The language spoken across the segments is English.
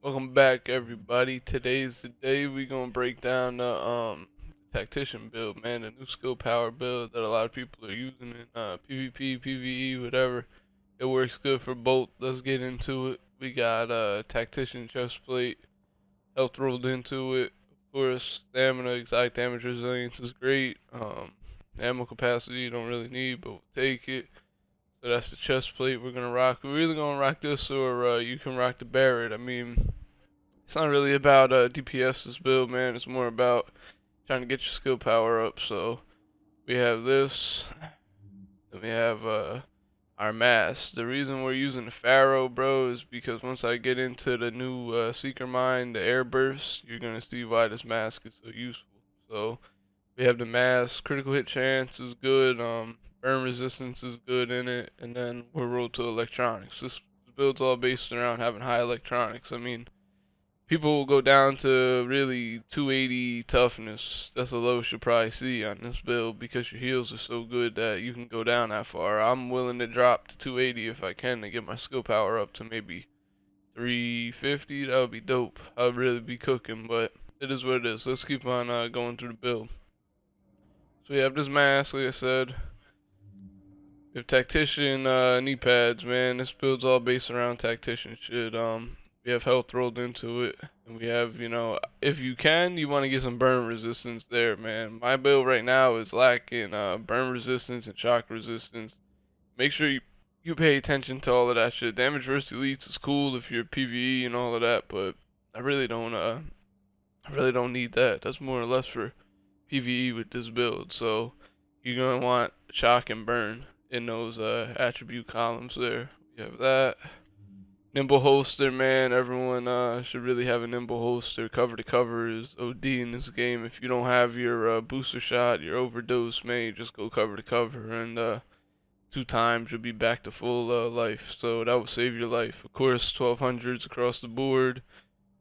Welcome back, everybody. Today's the day we're gonna break down the tactician build, man, the new skill power build that a lot of people are using in PvP, PVE, whatever. It works good for both. Let's get into it. We got tactician chest plate, health rolled into it. Of course, stamina, exotic damage resilience is great. Ammo capacity you don't really need, but we'll take it. So that's the chest plate we're gonna rock. We're either gonna rock this or you can rock the Barrett. I mean, it's not really about DPS this build, man. It's more about trying to get your skill power up. So we have this, then we have our mask. The reason we're using the Pharaoh, bro, is because once I get into the new Seeker Mine, the Airburst, you're gonna see why this mask is so useful. So we have the mask. Critical hit chance is good. Burn resistance is good in it, and then we're rolled to electronics. This build's all based around having high electronics. I mean, people will go down to really 280 toughness. That's the lowest you'll probably see on this build because your heals are so good that you can go down that far. I'm willing to drop to 280 if I can to get my skill power up to maybe 350. That would be dope. I'd really be cooking, but it is what it is. Let's keep on going through the build. So we have this mask, like I said. We have tactician knee pads, man. This build's all based around tactician shit. We have health rolled into it, and we have, if you can, you want to get some burn resistance there, man. My build right now is lacking burn resistance and shock resistance. Make sure you pay attention to all of that shit. Damage versus elites is cool if you're PVE and all of that, but I really don't need that. That's more or less for PVE with this build. So you're gonna want shock and burn in those attribute columns there. We have that. Nimble holster, man. Everyone should really have a nimble holster. Cover to cover is OD in this game. If you don't have your booster shot, your overdose, man, you just go cover to cover, and 2 times you'll be back to full life. So that will save your life. Of course, 1200s across the board,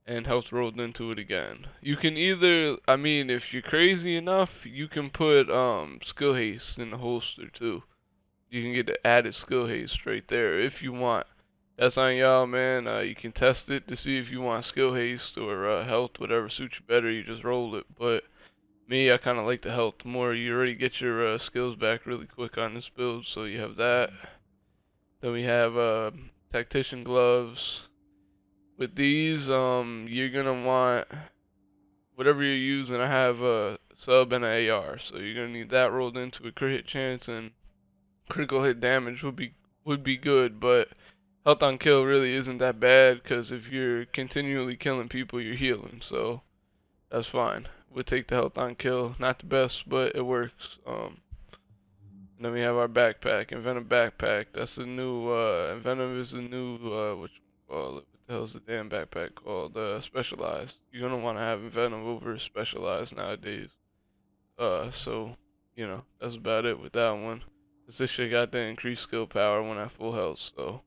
and health rolled into it again. You can either, I mean, if you're crazy enough, you can put skill haste in the holster too. You can get the added skill haste right there if you want. That's on y'all, man. You can test it to see if you want skill haste or health, whatever suits you better. You just roll it. But me, I kind of like the health more. You already get your skills back really quick on this build, so you have that. Then we have tactician gloves. With these, you're gonna want whatever you're using. I have a sub and an AR, so you're gonna need that rolled into a crit hit chance, and critical hit damage would be good, but health on kill really isn't that bad because if you're continually killing people, you're healing, so that's fine. We'll take the health on kill. Not the best, but it works. And then we have our backpack, Inventive backpack. That's the new Inventive is the new what you call it? What the hell's the damn backpack called? Specialized. You're gonna want to have Inventive over Specialized nowadays. So that's about it with that one. Cause this shit got the increased skill power when at full health, so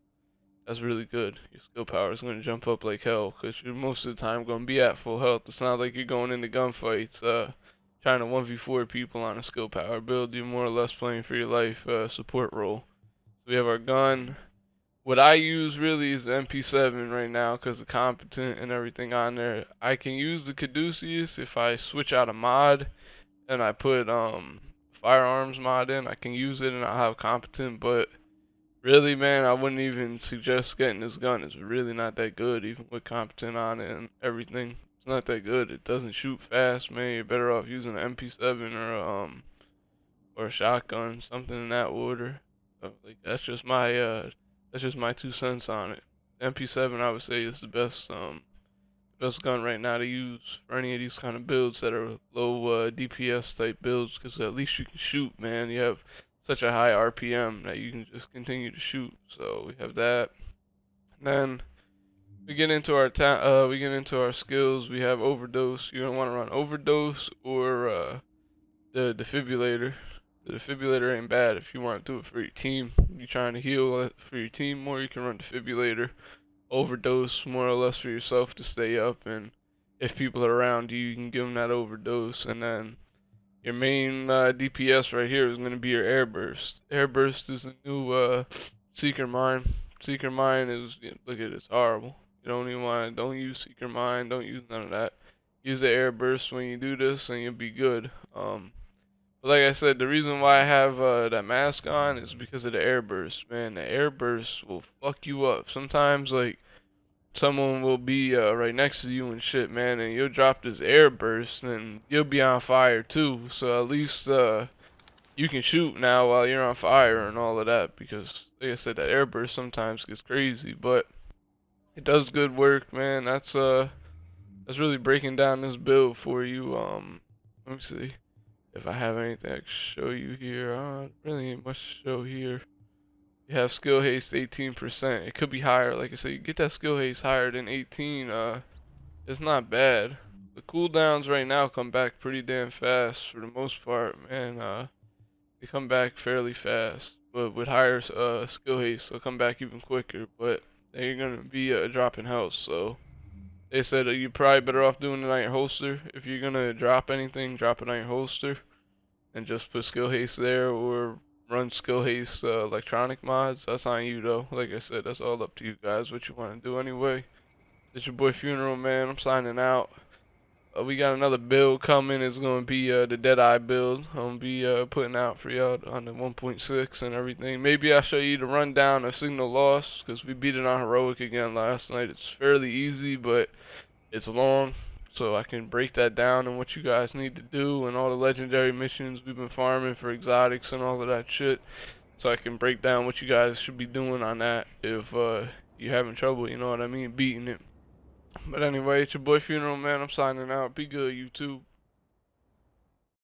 that's really good. Your skill power is going to jump up like hell because you're most of the time going to be at full health. It's not like you're going into gunfights trying to 1v4 people on a skill power build. You're more or less playing for your life support role. So we have our gun. What I use really is the MP7 right now because the competent and everything on there. I can use the Caduceus if I switch out a mod and I put firearms mod in. I can use it and I'll have competent, but really, man, I wouldn't even suggest getting this gun. It's really not that good, even with competent on it and everything. It's not that good. It doesn't shoot fast, man. You're better off using an MP7 or a shotgun, something in that order. Like that's just my 2 cents on it. MP7, I would say, is the best gun right now to use for any of these kind of builds that are low DPS type builds, because at least you can shoot, man. You have such a high RPM that you can just continue to shoot. So we have that. And then we get into our skills. We have overdose. You're gonna want to run overdose or the defibrillator. The defibrillator ain't bad if you want to do it for your team. You're trying to heal for your team more, you can run defibrillator. Overdose more or less for yourself to stay up, and if people are around you, you can give them that overdose. And then your main DPS right here is going to be your Airburst. Airburst is a new Seeker Mine. Seeker Mine is, look at it, it's horrible. You don't even want to, don't use Seeker Mine, don't use none of that. Use the air burst when you do this and you'll be good. But like I said, the reason why I have that mask on is because of the air burst, man. The air burst will fuck you up. Sometimes like someone will be right next to you and shit, man, and you'll drop this air burst and you'll be on fire too. So at least you can shoot now while you're on fire and all of that, because like I said, that air burst sometimes gets crazy, but it does good work, man. That's really breaking down this build for you. Let me see if I have anything I can show you here. Really ain't much to show here. You have skill haste 18%. It could be higher. Like I said, you get that skill haste higher than 18. It's not bad. The cooldowns right now come back pretty damn fast for the most part, man. They come back fairly fast, but with higher skill haste, they'll come back even quicker. But they're gonna be dropping health, so they said you're probably better off doing it on your holster. If you're gonna drop anything, drop it on your holster, and just put skill haste there, or run skill haste electronic mods. That's on you though. Like I said, that's all up to you guys what you want to do anyway. It's your boy Funeral, man. I'm signing out. We got another build coming. It's gonna be the Deadeye build. I'm gonna be putting out for y'all on the 1.6 and everything. Maybe I'll show you the rundown of Signal Lost, because we beat it on Heroic again last night. It's fairly easy, but it's long, so I can break that down and what you guys need to do and all the legendary missions we've been farming for exotics and all of that shit. So I can break down what you guys should be doing on that if you're having trouble, you know what I mean, beating it. But anyway, it's your boy Funeral, man. I'm signing out. Be good, YouTube.